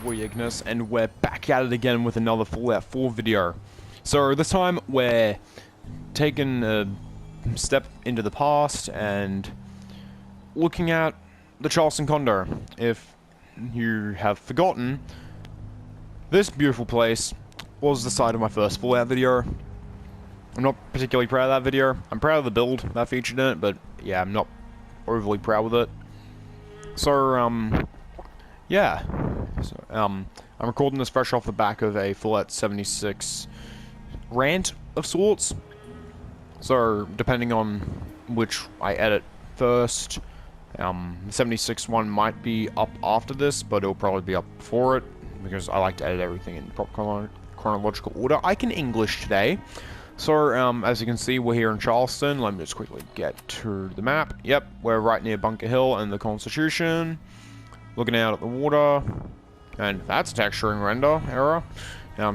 boy Ignis, and we're back at it again with another Fallout 4 video. So this time we're taking a step into the past and looking at the Charlestown Condo. If you have forgotten, this beautiful place was the site of my first Fallout video. I'm not particularly proud of that video. I'm proud of the build that featured in it, but yeah, I'm not overly proud with it. So, yeah. So, I'm recording this fresh off the back of a Fallout 76 rant of sorts. So, depending on which I edit first, the 76 one might be up after this, but it'll probably be up before it, because I like to edit everything in proper chronological order. I can English today. So, as you can see, we're here in Charleston. Let me just quickly get to the map. Yep, we're right near Bunker Hill and the Constitution. Looking out at the water. And that's a texturing render error.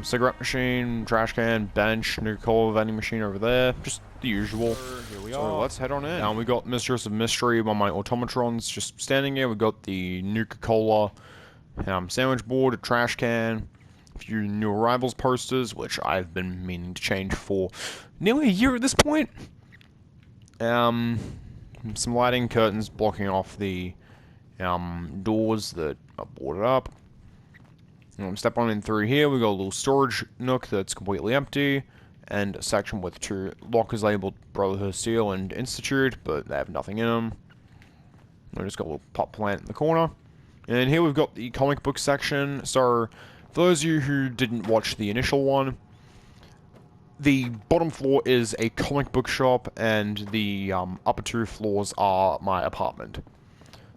Cigarette machine, trash can, bench, Nuka-Cola vending machine over there. Just the usual. Here we are. Let's head on in. We got Mistress of Mystery on my automatrons just standing here. We got the Nuka-Cola sandwich board, a trash can. A few new arrivals posters, which I've been meaning to change for nearly a year at this point. Some lighting, curtains blocking off the doors that are boarded up. Step on in through here, we got a little storage nook that's completely empty, and a section with two lockers labeled Brotherhood Steel and Institute, but they have nothing in them. We just got a little pot plant in the corner. And here we've got the comic book section. So, for those of you who didn't watch the initial one, the bottom floor is a comic book shop, and the upper two floors are my apartment.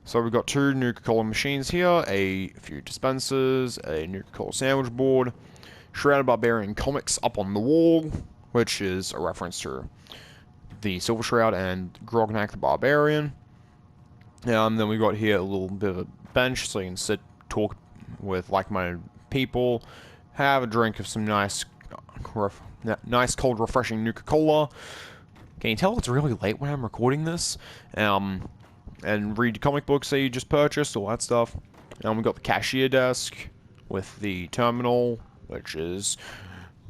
So we've got two Nuka-Cola machines here, a few dispensers, a Nuka-Cola sandwich board, Shrouded Barbarian comics up on the wall, which is a reference to the Silver Shroud and Grognak the Barbarian. Then we've got here a little bit of a bench so you can sit, talk with like-minded people, have a drink of some nice cold refreshing Nuka-Cola. Can you tell it's really late when I'm recording this? And read comic books that you just purchased, all that stuff. And we got the cashier desk with the terminal, which is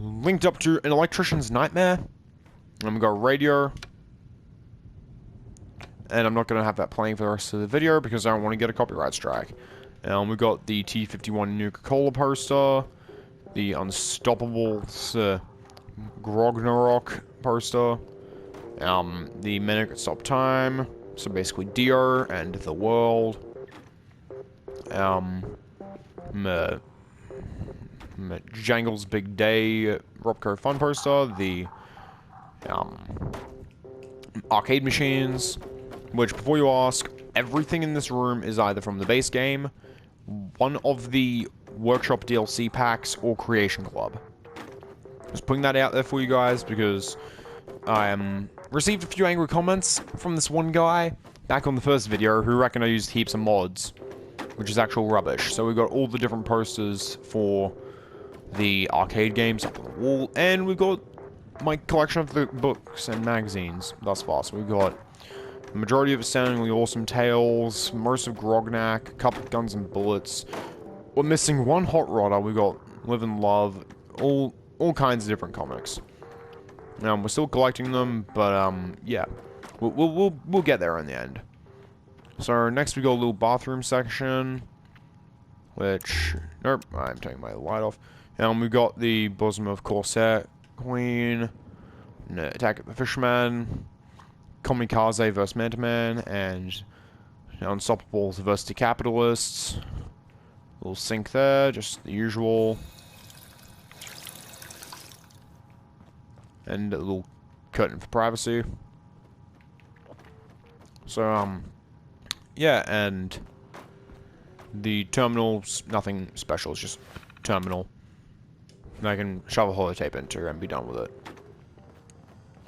linked up to an electrician's nightmare. And we got a radio. And I'm not going to have that playing for the rest of the video because I don't want to get a copyright strike. And we got the T-51 Nuka-Cola poster, the Unstoppable Grognarok poster, the Minute Stop Time. So basically, Dio and the world. Jangle's Big Day, Robco Fun poster. The arcade machines. Which, before you ask, everything in this room is either from the base game, one of the Workshop DLC packs, or Creation Club. Just putting that out there for you guys because I received a few angry comments from this one guy back on the first video who reckoned I used heaps of mods, which is actual rubbish. So we got all the different posters for the arcade games up on the wall, and we got my collection of the books and magazines thus far. So we got the majority of Astoundingly Awesome Tales, most of Grognak, a couple of Guns and Bullets. We're missing one Hot Rodder. We got Live and Love, all kinds of different comics. We're still collecting them, but yeah, we'll get there in the end. So next we got a little bathroom section, which nope, I'm taking my light off. And we got the Bosom of Corsair Queen, Attack of the Fisherman, Kamikaze vs Manta Man, and Unstoppables vs the Capitalists. Little sink there, just the usual. And a little curtain for privacy. So, yeah, and the terminal's nothing special, it's just terminal. And I can shove a holotape into and be done with it.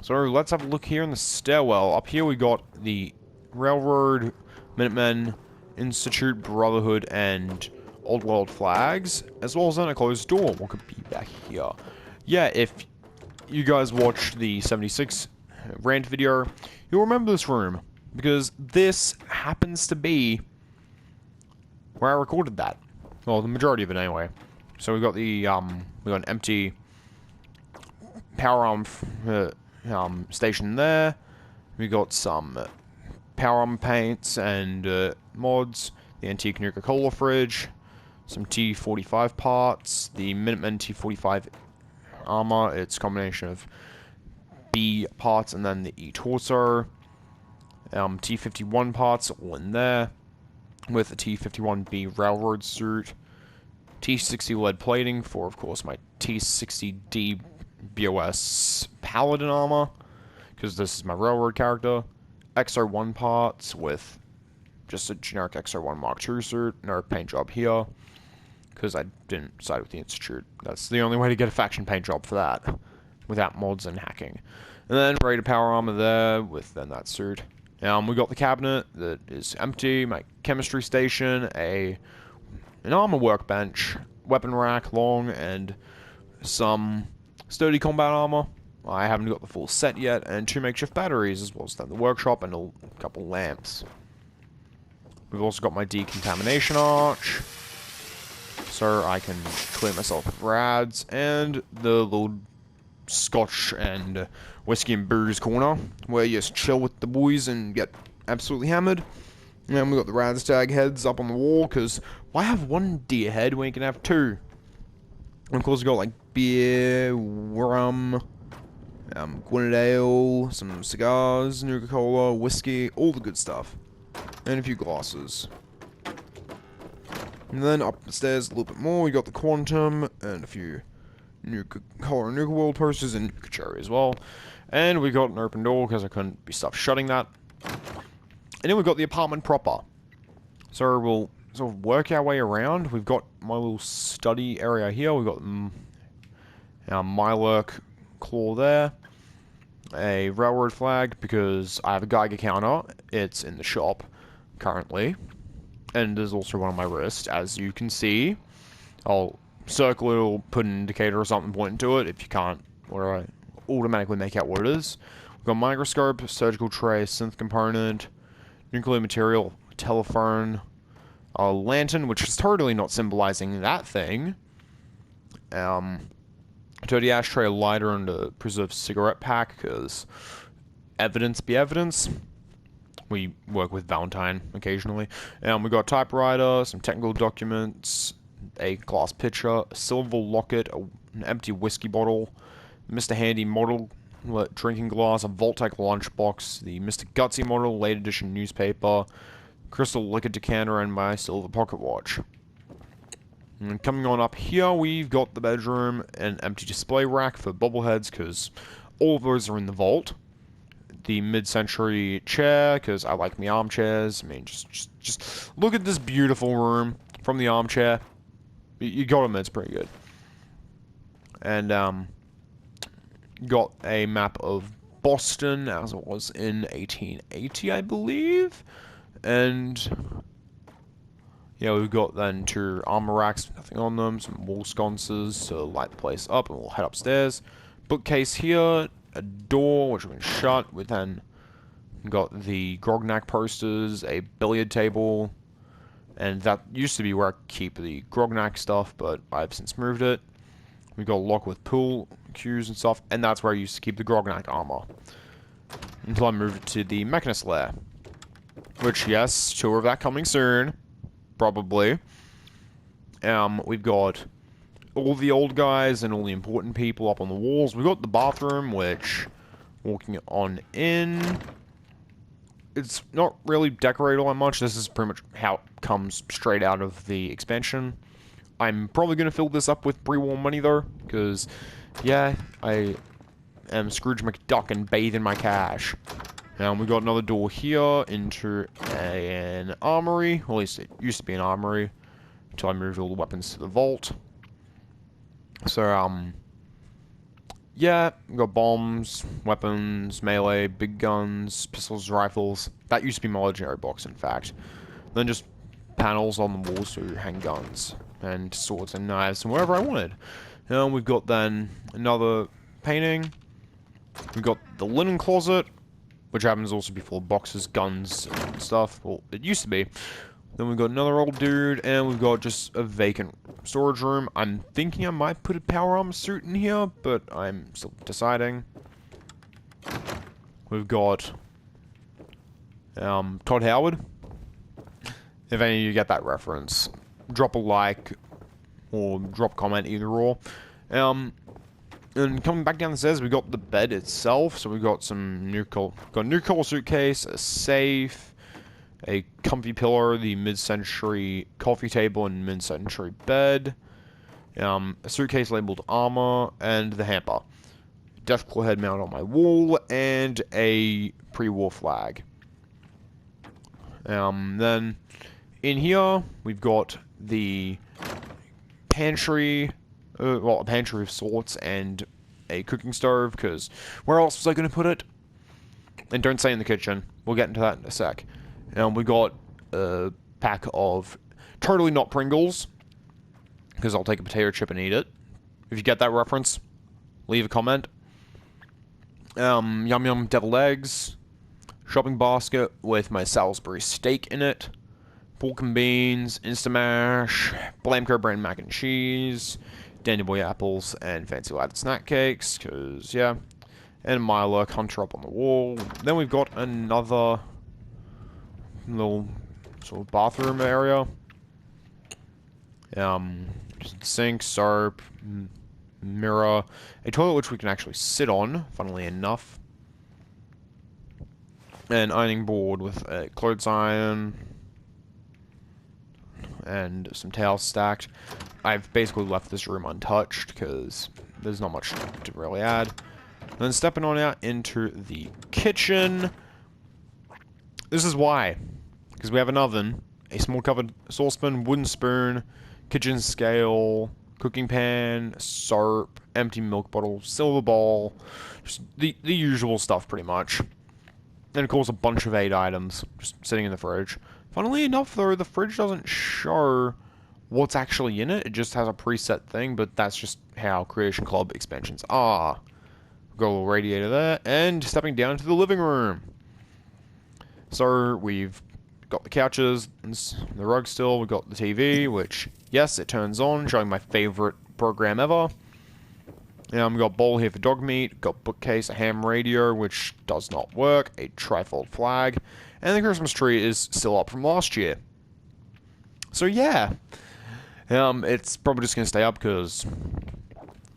So, let's have a look here in the stairwell. Up here we got the Railroad, Minutemen, Institute, Brotherhood, and Old World flags, as well as then a closed door. What could be back here? Yeah, if you guys watched the 76 rant video, you'll remember this room, because this happens to be where I recorded that. Well, the majority of it anyway. So we got the we got an empty power arm station there. We got some power arm paints and mods. The antique Nuka-Cola fridge. Some T-45 parts. The Minutemen T-45 armor. It's a combination of B parts and then the E torso. T-51 parts all in there. With the T-51B railroad suit. T-60 lead plating for, of course, my T-60D BOS paladin armor, because this is my railroad character. XO1 parts with just a generic XO1 Mark II suit. No paint job here, because I didn't side with the Institute. That's the only way to get a faction paint job for that, without mods and hacking. And then rated power armor there, with then that suit. We got the cabinet that is empty, my chemistry station, an armor workbench, weapon rack long, and some sturdy combat armor. I haven't got the full set yet, and 2 makeshift batteries, as well as then the workshop and a couple lamps. We've also got my decontamination arch, so I can clear myself of rads, and the little scotch and whiskey and booze corner, where you just chill with the boys and get absolutely hammered. And we got the Radstag heads up on the wall, because why have 1 deer head when you can have 2? And of course we got like beer, rum, Gwinnett ale, some cigars, Nuka-Cola, whiskey, all the good stuff. And a few glasses. And then upstairs a little bit more, we got the Quantum, and a few Nuka-Cola and Nuka-World posters, and Nuka-Cherry as well. And we got an open door, because I couldn't be stuff shutting that. And then we've got the apartment proper. So we'll sort of work our way around. We've got my little study area here. We've got our Mylurk claw there. A railroad flag, because I have a Geiger counter. It's in the shop currently. And there's also one on my wrist, as you can see. I'll circle it or put an indicator or something pointing to it if you can't, or I automatically make out what it is. We've got microscope, surgical tray, synth component, nuclear material, telephone, a lantern, which is totally not symbolizing that thing. Dirty ashtray, a lighter, and a preserved cigarette pack, because evidence be evidence. We work with Valentine occasionally. We got a typewriter, some technical documents, a glass pitcher, a silver locket, an empty whiskey bottle, Mr. Handy model drinking glass, a Voltec lunchbox, the Mr. Gutsy model late edition newspaper, crystal liquor decanter, and my silver pocket watch. And coming on up here, we've got the bedroom, an empty display rack for bobbleheads, because all of those are in the vault. The mid-century chair, because I like me armchairs. I mean, just look at this beautiful room from the armchair. You gotta admit, it's pretty good. And, got a map of Boston, as it was in 1880, I believe. And yeah, we've got then 2 armor racks, nothing on them, some wall sconces to light the place up, and we'll head upstairs. Bookcase here, a door which we can shut. We then got the Grognak posters, a billiard table, and that used to be where I keep the Grognak stuff, but I've since moved it. We got a lock with pool cues and stuff, and that's where I used to keep the Grognak armor. Until I moved it to the Mechanist lair. Which, yes, tour of that coming soon. Probably. We've got all the old guys and all the important people up on the walls. We've got the bathroom, which, walking on in, it's not really decorated all that much. This is pretty much how it comes straight out of the expansion. I'm probably going to fill this up with pre-war money, though, because, yeah, I am Scrooge McDuck and bathe in my cash. We've got another door here into an armory. Well, at least it used to be an armory, until I moved all the weapons to the vault. So, yeah, we've got bombs, weapons, melee, big guns, pistols, rifles. That used to be my legendary box, in fact. Then just panels on the walls to hang guns, and swords and knives, and wherever I wanted. We've got then another painting. We've got the linen closet, which happens also to be full of boxes, guns, and stuff. Well, it used to be. Then we've got another old dude, and we've got just a vacant storage room. I'm thinking I might put a power armor suit in here, but I'm still deciding. We've got Todd Howard. If any of you get that reference, drop a like or drop a comment, either or. And coming back down the stairs, we got the bed itself. So we got some new color suitcase, a safe, a comfy pillow, the mid-century coffee table, and mid-century bed. A suitcase labeled armor, and the hamper. Deathclaw head mounted on my wall, and a pre-war flag. Then in here we've got the pantry. Well, a pantry of sorts, and a cooking stove, because where else was I going to put it? And don't say in the kitchen. We'll get into that in a sec. We got a pack of totally not Pringles, because I'll take a potato chip and eat it. If you get that reference, leave a comment. Yum Yum deviled eggs. Shopping basket with my Salisbury steak in it. Pork and beans, Instamash, Blamco brand mac and cheese, Dandy Boy apples, and Fancy Lad snack cakes, because, yeah. And Milo Hunter up on the wall. Then we've got another little sort of bathroom area. Sink, soap, mirror, a toilet which we can actually sit on, funnily enough. An ironing board with a clothes iron. And some towels stacked. I've basically left this room untouched because there's not much to really add. And then stepping on out into the kitchen. This is why. Because we have an oven, a small covered saucepan, wooden spoon, kitchen scale, cooking pan, soap, empty milk bottle, silver bowl. Just the usual stuff pretty much. And of course a bunch of 8 items just sitting in the fridge. Funnily enough, though, the fridge doesn't show what's actually in it. It just has a preset thing, but that's just how Creation Club expansions are. We've got a little radiator there, and stepping down to the living room. So, we've got the couches, and the rug still, we've got the TV, which, yes, it turns on, showing my favorite program ever. We've got a bowl here for dog meat, got bookcase, a ham radio, which does not work, a trifold flag, and the Christmas tree is still up from last year. So yeah, it's probably just going to stay up because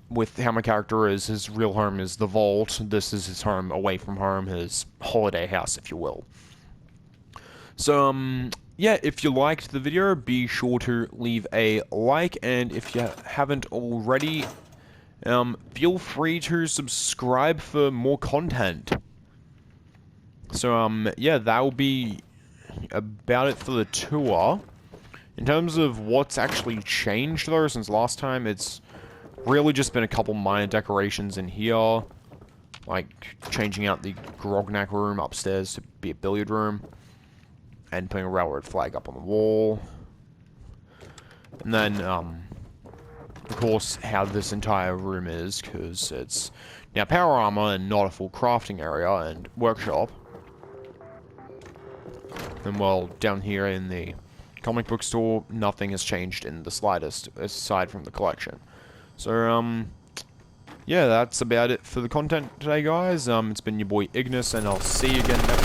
with how my character is, his real home is the vault. This is his home away from home, his holiday house, if you will. So, yeah, if you liked the video, be sure to leave a like, and if you haven't already, feel free to subscribe for more content. So, yeah, that will be about it for the tour. In terms of what's actually changed, though, since last time, it's really just been a couple minor decorations in here. Like, changing out the grognak room upstairs to be a billiard room. And putting a railroad flag up on the wall. And then, of course, how this entire room is, because it's now power armor and not a full crafting area and workshop. And, well, down here in the comic book store, nothing has changed in the slightest, aside from the collection. So, yeah, that's about it for the content today, guys. It's been your boy Ignis, and I'll see you again next